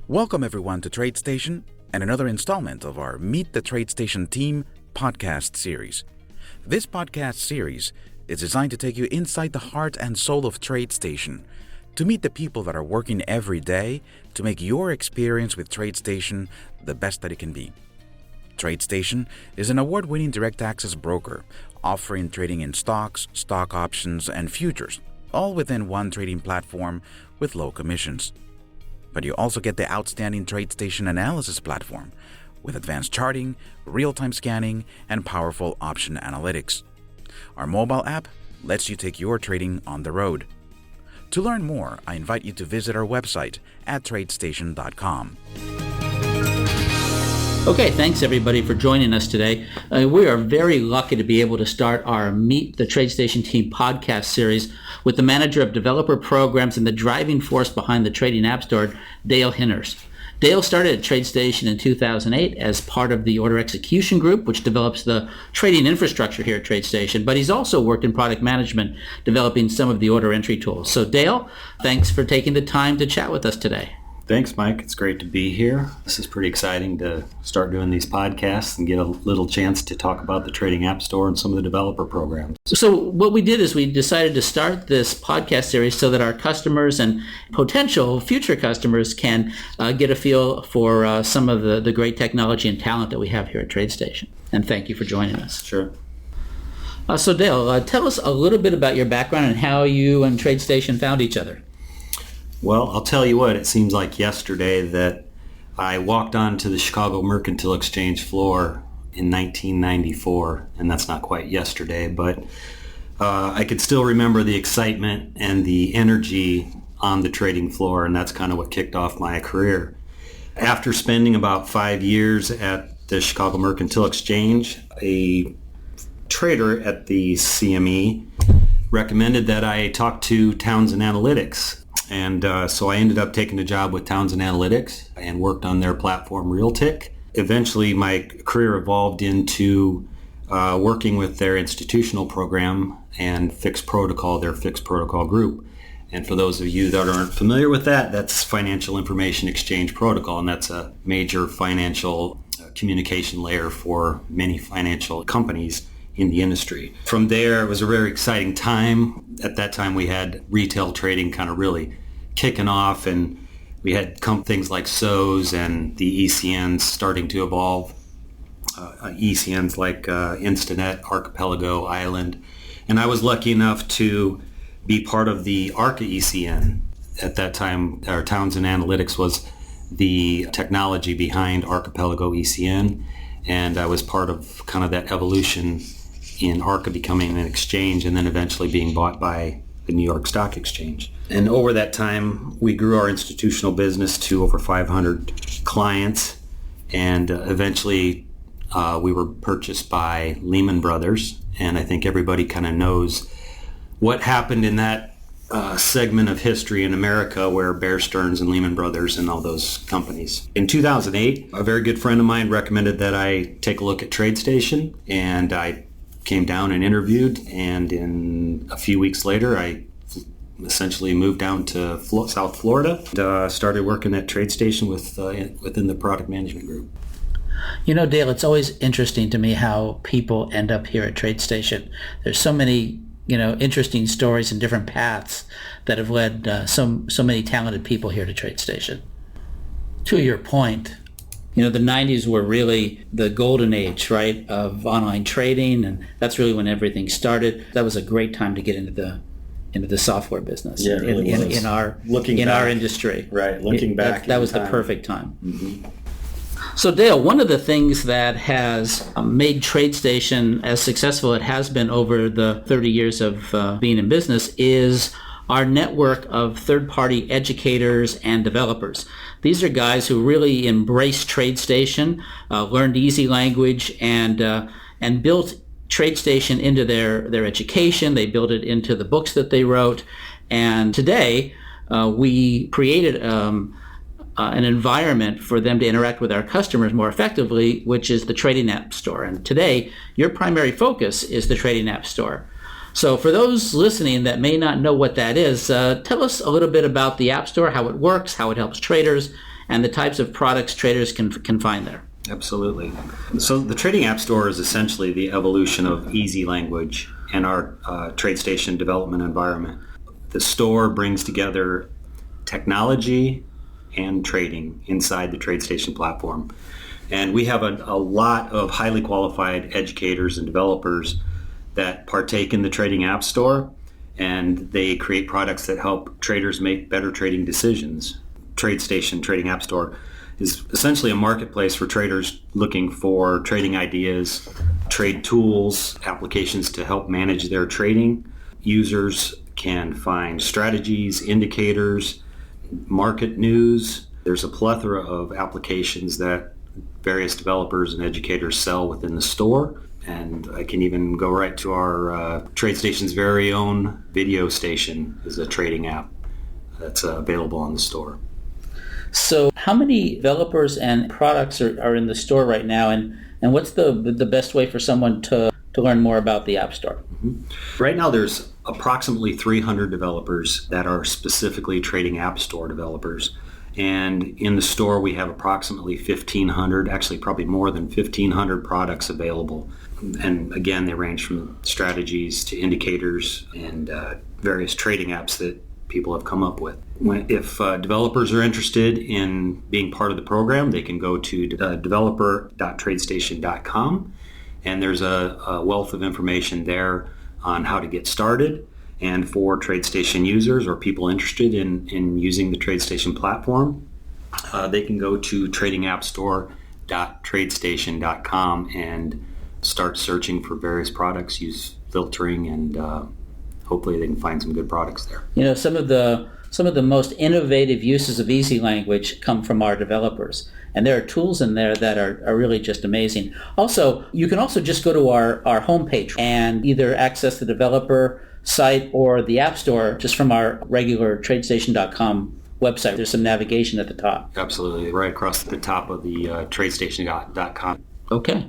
Welcome everyone to TradeStation and another installment of our Meet the TradeStation Team podcast series. This podcast series is designed to take you inside the heart and soul of TradeStation, to meet the people that are working every day to make your experience with TradeStation the best that it can be. TradeStation is an award-winning direct access broker offering trading in stocks, stock options, and futures, all within one trading platform with low commissions. But you also get the outstanding TradeStation analysis platform with advanced charting, real-time scanning, and powerful option analytics. Our mobile app lets you take your trading on the road. To learn more, I invite you to visit our website at tradestation.com. Okay, thanks everybody for joining us today. We are very lucky to be able to start our Meet the TradeStation Team podcast series with the manager of developer programs and the driving force behind the Trading App Store, Dale Hinners. Dale started at TradeStation in 2008 as part of the order execution group, which develops the trading infrastructure here at TradeStation, but he's also worked in product management, developing some of the order entry tools. So Dale, thanks for taking the time to chat with us today. Thanks, Mike. It's great to be here. This is pretty exciting to start doing these podcasts and get a little chance to talk about the Trading App Store and some of the developer programs. So what we did is we decided to start this podcast series so that our customers and potential future customers can get a feel for some of the great technology and talent that we have here at TradeStation. And thank you for joining us. Sure. So Dale, tell us a little bit about your background and how you and TradeStation found each other. Well, I'll tell you what, it seems like yesterday that I walked onto the Chicago Mercantile Exchange floor in 1994, and that's not quite yesterday, but I could still remember the excitement and the energy on the trading floor, and that's kind of what kicked off my career. After spending about 5 years at the Chicago Mercantile Exchange, a trader at the CME recommended that I talk to Townsend Analytics. And so I ended up taking a job with Townsend Analytics and worked on their platform Realtick. Eventually my career evolved into working with their institutional program and fixed protocol, their fixed protocol group. And for those of you that aren't familiar with that, that's Financial Information Exchange Protocol, and that's a major financial communication layer for many financial companies in the industry. From there, it was a very exciting time. At that time, we had retail trading kind of really kicking off, and we had things like SOs and the ECNs starting to evolve. ECNs like Instinet, Archipelago, Island. And I was lucky enough to be part of the Arca ECN. At that time, our Townsend Analytics was the technology behind Archipelago ECN, and I was part of kind of that evolution in Arca becoming an exchange and then eventually being bought by the New York Stock Exchange. And over that time, we grew our institutional business to over 500 clients, and eventually we were purchased by Lehman Brothers, and I think everybody kind of knows what happened in that segment of history in America where Bear Stearns and Lehman Brothers and all those companies. In 2008, a very good friend of mine recommended that I take a look at TradeStation, and I came down and interviewed, and in a few weeks later I essentially moved down to South Florida and started working at TradeStation within the product management group. You know, Dale, it's always interesting to me how people end up here at TradeStation. There's so many interesting stories and different paths that have led so many talented people here to TradeStation. To your point, the 90s were really the golden age, right, of online trading, and that's really when everything started. That was a great time to get into the software business in our industry. Right, looking back. That was the perfect time. Mm-hmm. So Dale, one of the things that has made TradeStation as successful it has been over the 30 years of being in business is our network of third-party educators and developers. These are guys who really embraced TradeStation, learned easy language, and built TradeStation into their education. They built it into the books that they wrote. And today, we created an environment for them to interact with our customers more effectively, which is the Trading App Store. And today, your primary focus is the Trading App Store. So for those listening that may not know what that is, tell us a little bit about the App Store, how it works, how it helps traders, and the types of products traders can find there. Absolutely. So the Trading App Store is essentially the evolution of Easy Language and our TradeStation development environment. The store brings together technology and trading inside the TradeStation platform. And we have a lot of highly qualified educators and developers that partake in the Trading App Store, and they create products that help traders make better trading decisions. TradeStation Trading App Store is essentially a marketplace for traders looking for trading ideas, trade tools, applications to help manage their trading. Users can find strategies, indicators, market news. There's a plethora of applications that various developers and educators sell within the store. And I can even go right to our TradeStation's very own video station is a trading app that's available on the store. So how many developers and products are in the store right now, and what's the best way for someone to learn more about the App Store? Mm-hmm. Right now there's approximately 300 developers that are specifically Trading App Store developers. And in the store we have approximately 1,500, actually probably more than 1,500 products available. And again, they range from strategies to indicators and various trading apps that people have come up with. If developers are interested in being part of the program, they can go to developer.tradestation.com, and there's a wealth of information there on how to get started. And for TradeStation users or people interested in using the TradeStation platform, they can go to tradingappstore.tradestation.com and start searching for various products, use filtering, and hopefully they can find some good products there. You know, some of the most innovative uses of Easy Language come from our developers, and there are tools in there that are really just amazing. Also, you can also just go to our homepage and either access the developer site or the App Store just from our regular TradeStation.com website. There's some navigation at the top. Absolutely, right across the top of the TradeStation.com. Okay.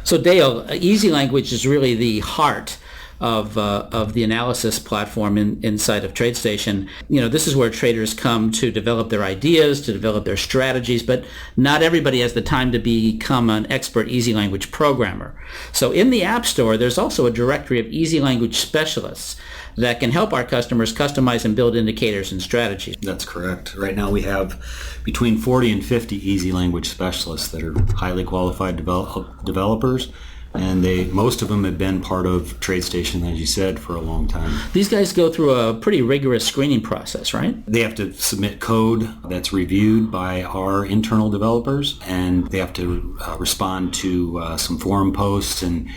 So Dale, Easy Language is really the heart of the analysis platform inside of TradeStation. You know, this is where traders come to develop their ideas, to develop their strategies, but not everybody has the time to become an expert Easy Language programmer. So in the App Store, there's also a directory of Easy Language specialists that can help our customers customize and build indicators and strategies. That's correct. Right now we have between 40 and 50 Easy Language specialists that are highly qualified developers. And most of them have been part of TradeStation, as you said, for a long time. These guys go through a pretty rigorous screening process, right? They have to submit code that's reviewed by our internal developers, and they have to respond to some forum posts, and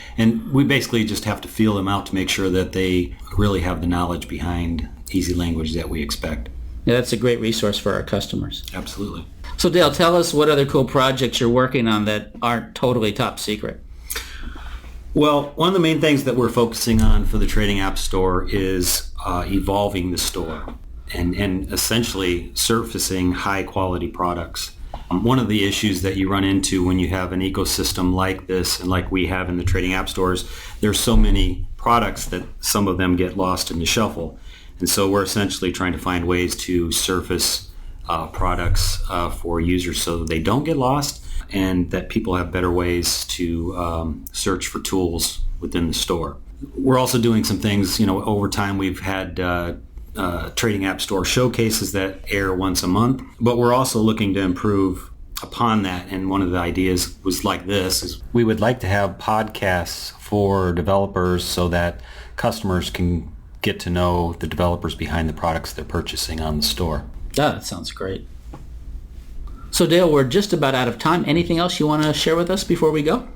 we basically just have to feel them out to make sure that they really have the knowledge behind Easy Language that we expect. Yeah, that's a great resource for our customers. Absolutely. So Dale, tell us what other cool projects you're working on that aren't totally top secret. Well, one of the main things that we're focusing on for the Trading App Store is evolving the store and essentially surfacing high-quality products. One of the issues that you run into when you have an ecosystem like this and like we have in the Trading App Stores, there's so many products that some of them get lost in the shuffle. And so we're essentially trying to find ways to surface products for users so that they don't get lost, and that people have better ways to search for tools within the store. We're also doing some things, over time we've had Trading App Store showcases that air once a month, but we're also looking to improve upon that. And one of the ideas was like this, is we would like to have podcasts for developers so that customers can get to know the developers behind the products they're purchasing on the store. Yeah, that sounds great. So Dale, we're just about out of time. Anything else you want to share with us before we go?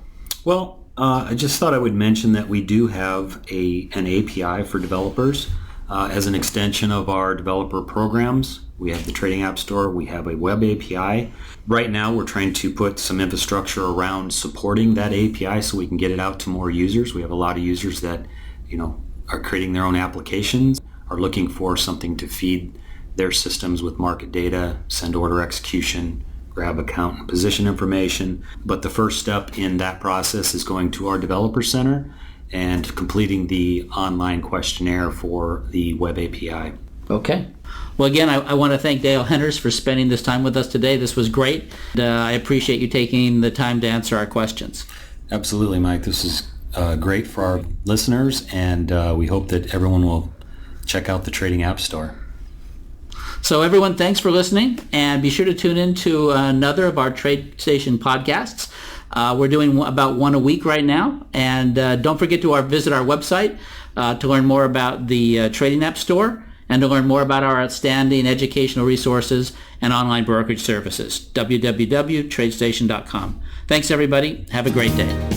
Well, I just thought I would mention that we do have an API for developers as an extension of our developer programs. We have the Trading App Store. We have a web API. Right now, we're trying to put some infrastructure around supporting that API so we can get it out to more users. We have a lot of users that, are creating their own applications, are looking for something to feed their systems with market data, send order execution, grab account and position information. But the first step in that process is going to our developer center and completing the online questionnaire for the web API. Okay. Well, again, I want to thank Dale Hinners for spending this time with us today. This was great. I appreciate you taking the time to answer our questions. Absolutely, Mike. This is great for our listeners, and we hope that everyone will check out the Trading App Store. So everyone, thanks for listening, and be sure to tune in to another of our TradeStation podcasts. We're doing about one a week right now, and don't forget to visit our website to learn more about the Trading App Store and to learn more about our outstanding educational resources and online brokerage services, www.tradestation.com. Thanks, everybody. Have a great day.